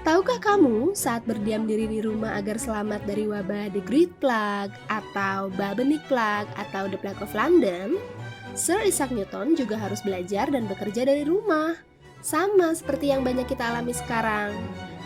Tahukah kamu saat berdiam diri di rumah agar selamat dari wabah The Great Plague atau Bubonic Plague atau The Plague of London, Sir Isaac Newton juga harus belajar dan bekerja dari rumah. Sama seperti yang banyak kita alami sekarang.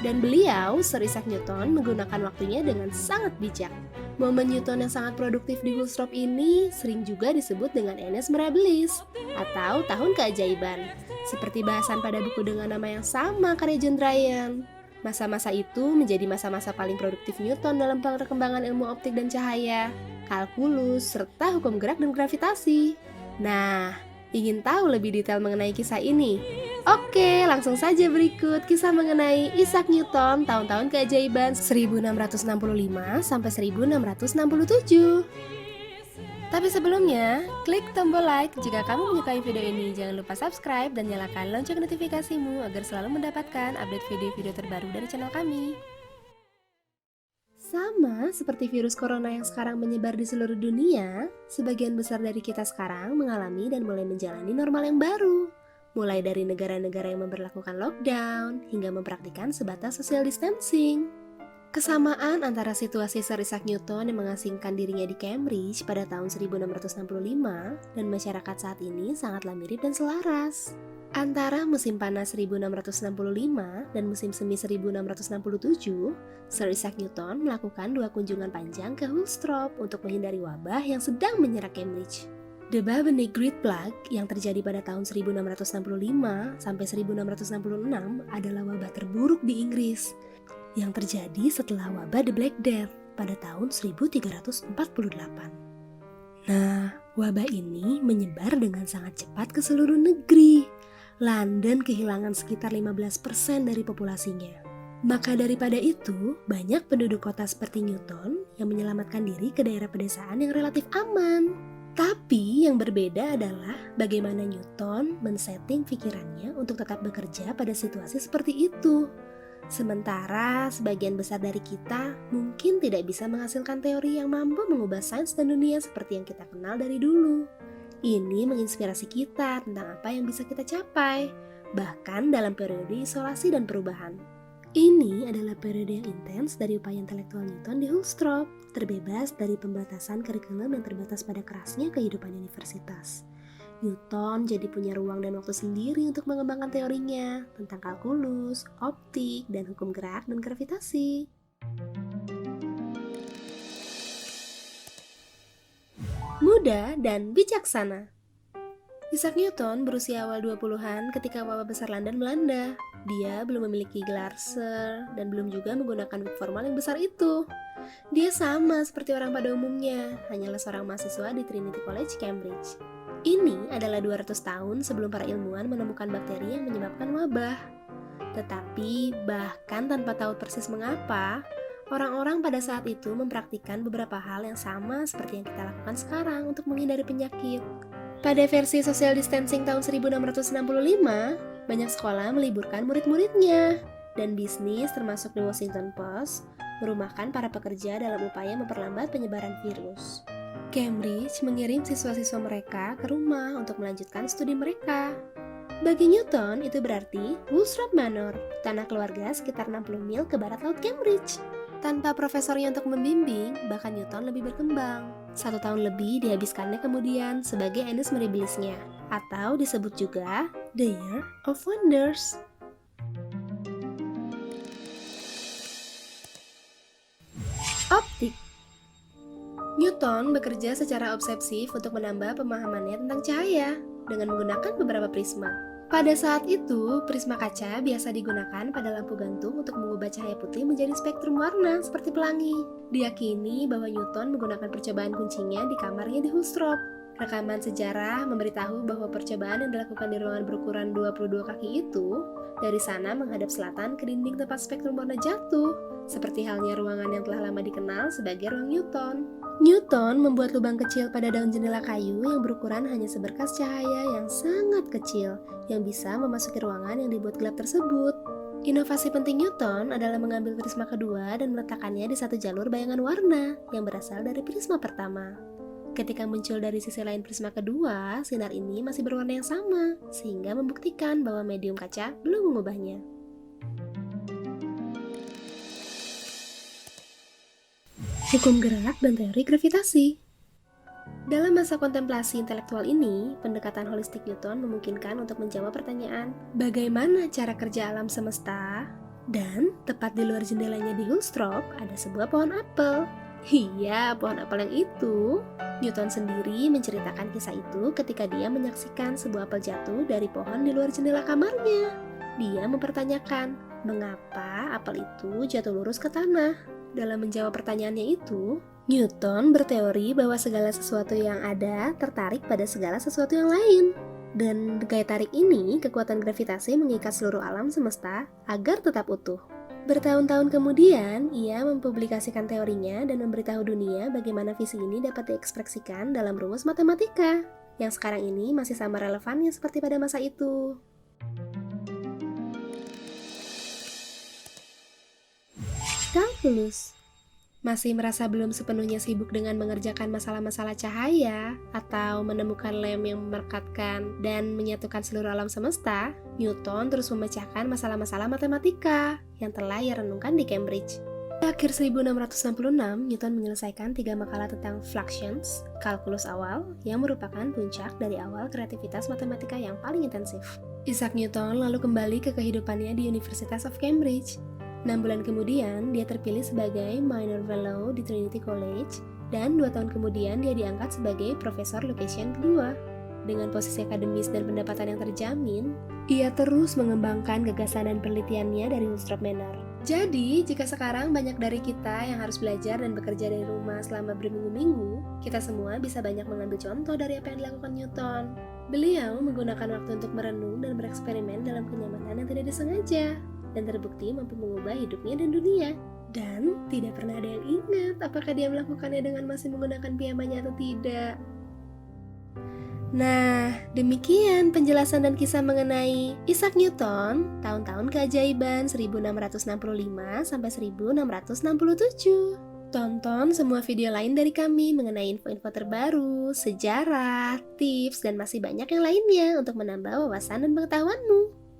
Dan beliau, Sir Isaac Newton, menggunakan waktunya dengan sangat bijak. Momen Newton yang sangat produktif di Woolsthorpe ini sering juga disebut dengan Annus Mirabilis atau Tahun Keajaiban, seperti bahasan pada buku dengan nama yang sama karya John Ryan. Masa-masa itu menjadi masa-masa paling produktif Newton dalam perkembangan ilmu optik dan cahaya, kalkulus, serta hukum gerak dan gravitasi. Nah, ingin tahu lebih detail mengenai kisah ini? Oke, langsung saja berikut kisah mengenai Isaac Newton tahun-tahun keajaiban 1665 sampai 1667. Tapi sebelumnya, klik tombol like jika kamu menyukai video ini. Jangan lupa subscribe dan nyalakan lonceng notifikasimu agar selalu mendapatkan update video-video terbaru dari channel kami. Sama seperti virus corona yang sekarang menyebar di seluruh dunia, sebagian besar dari kita sekarang mengalami dan mulai menjalani normal yang baru. Mulai dari negara-negara yang memberlakukan lockdown, hingga mempraktikkan sebatas social distancing. Kesamaan antara situasi Sir Isaac Newton yang mengasingkan dirinya di Cambridge pada tahun 1665 dan masyarakat saat ini sangatlah mirip dan selaras. Antara musim panas 1665 dan musim semi 1667, Sir Isaac Newton melakukan 2 kunjungan panjang ke Woolsthorpe untuk menghindari wabah yang sedang menyerang Cambridge. The Bubonic Great Plague yang terjadi pada tahun 1665 sampai 1666 adalah wabah terburuk di Inggris yang terjadi setelah wabah The Black Death pada tahun 1348. Nah, wabah ini menyebar dengan sangat cepat ke seluruh negeri. London kehilangan sekitar 15% dari populasinya. Maka daripada itu, banyak penduduk kota seperti Newton yang menyelamatkan diri ke daerah pedesaan yang relatif aman. Tapi yang berbeda adalah bagaimana Newton men-setting pikirannya untuk tetap bekerja pada situasi seperti itu. Sementara sebagian besar dari kita mungkin tidak bisa menghasilkan teori yang mampu mengubah sains dan dunia seperti yang kita kenal dari dulu. Ini menginspirasi kita tentang apa yang bisa kita capai, bahkan dalam periode isolasi dan perubahan. Ini adalah periode yang intens dari upaya intelektual Newton di Woolsthorpe, terbebas dari pembatasan kurikulum yang terbatas pada kerasnya kehidupan universitas. Newton jadi punya ruang dan waktu sendiri untuk mengembangkan teorinya tentang kalkulus, optik, dan hukum gerak dan gravitasi. Muda dan bijaksana. Isaac Newton berusia awal 20-an ketika wabah besar London melanda. Dia belum memiliki gelar Sir dan belum juga menggunakan wig formal yang besar itu. Dia sama seperti orang pada umumnya, hanyalah seorang mahasiswa di Trinity College, Cambridge. Ini adalah 200 tahun sebelum para ilmuwan menemukan bakteri yang menyebabkan wabah. Tetapi bahkan tanpa tahu persis mengapa, orang-orang pada saat itu mempraktikkan beberapa hal yang sama seperti yang kita lakukan sekarang untuk menghindari penyakit. Pada versi social distancing tahun 1665, banyak sekolah meliburkan murid-muridnya, dan bisnis termasuk The Washington Post merumahkan para pekerja dalam upaya memperlambat penyebaran virus. Cambridge mengirim siswa-siswa mereka ke rumah untuk melanjutkan studi mereka. Bagi Newton, itu berarti Woolsthorpe Manor, tanah keluarga sekitar 60 mil ke barat laut Cambridge. Tanpa profesornya untuk membimbing, bahkan Newton lebih berkembang. 1 tahun lebih dihabiskannya kemudian sebagai Annus Mirabilis-nya, atau disebut juga The Year of Wonders. Optik. Newton bekerja secara obsesif untuk menambah pemahamannya tentang cahaya dengan menggunakan beberapa prisma. Pada saat itu, prisma kaca biasa digunakan pada lampu gantung untuk mengubah cahaya putih menjadi spektrum warna seperti pelangi. Diyakini bahwa Newton menggunakan percobaan kuncinya di kamarnya di Woolsthorpe. Rekaman sejarah memberitahu bahwa percobaan yang dilakukan di ruangan berukuran 22 kaki itu dari sana menghadap selatan ke dinding tempat spektrum warna jatuh, seperti halnya ruangan yang telah lama dikenal sebagai ruang Newton. Newton membuat lubang kecil pada daun jendela kayu yang berukuran hanya seberkas cahaya yang sangat kecil yang bisa memasuki ruangan yang dibuat gelap tersebut. Inovasi penting Newton adalah mengambil prisma kedua dan meletakkannya di satu jalur bayangan warna yang berasal dari prisma pertama. Ketika muncul dari sisi lain prisma kedua, sinar ini masih berwarna yang sama, sehingga membuktikan bahwa medium kaca belum mengubahnya. hukum gerak, dan teori gravitasi. Dalam masa kontemplasi intelektual ini, pendekatan holistik Newton memungkinkan untuk menjawab pertanyaan bagaimana cara kerja alam semesta, dan tepat di luar jendelanya di Hulstrop ada sebuah pohon apel. Iya, pohon apel yang itu. Newton sendiri menceritakan kisah itu ketika dia menyaksikan sebuah apel jatuh dari pohon di luar jendela kamarnya. Dia mempertanyakan, mengapa apel itu jatuh lurus ke tanah? Dalam menjawab pertanyaannya itu, Newton berteori bahwa segala sesuatu yang ada tertarik pada segala sesuatu yang lain. Dan gaya tarik ini, kekuatan gravitasi mengikat seluruh alam semesta agar tetap utuh. Bertahun-tahun kemudian, ia mempublikasikan teorinya dan memberitahu dunia bagaimana visi ini dapat diekspresikan dalam rumus matematika, yang sekarang ini masih sama relevannya seperti pada masa itu. Kalkulus. Masih merasa belum sepenuhnya sibuk dengan mengerjakan masalah-masalah cahaya atau menemukan lem yang merekatkan dan menyatukan seluruh alam semesta, Newton terus memecahkan masalah-masalah matematika yang telah ia renungkan di Cambridge. Di akhir 1666, Newton menyelesaikan 3 makalah tentang fluxions, kalkulus awal, yang merupakan puncak dari awal kreativitas matematika yang paling intensif. Isaac Newton lalu kembali ke kehidupannya di University of Cambridge. 6 bulan kemudian, dia terpilih sebagai minor fellow di Trinity College, dan 2 tahun kemudian dia diangkat sebagai profesor Lucasian kedua. Dengan posisi akademis dan pendapatan yang terjamin, ia terus mengembangkan gagasan dan penelitiannya dari Hulstrop Manor. Jadi, jika sekarang banyak dari kita yang harus belajar dan bekerja dari rumah selama berminggu-minggu, kita semua bisa banyak mengambil contoh dari apa yang dilakukan Newton. Beliau menggunakan waktu untuk merenung dan bereksperimen dalam kenyamanan yang tidak disengaja, dan terbukti mampu mengubah hidupnya dan dunia. Dan tidak pernah ada yang ingat apakah dia melakukannya dengan masih menggunakan piyamanya atau tidak. Nah, demikian penjelasan dan kisah mengenai Isaac Newton, tahun-tahun keajaiban 1665 sampai 1667. Tonton semua video lain dari kami mengenai info-info terbaru, sejarah, tips, dan masih banyak yang lainnya untuk menambah wawasan dan pengetahuanmu.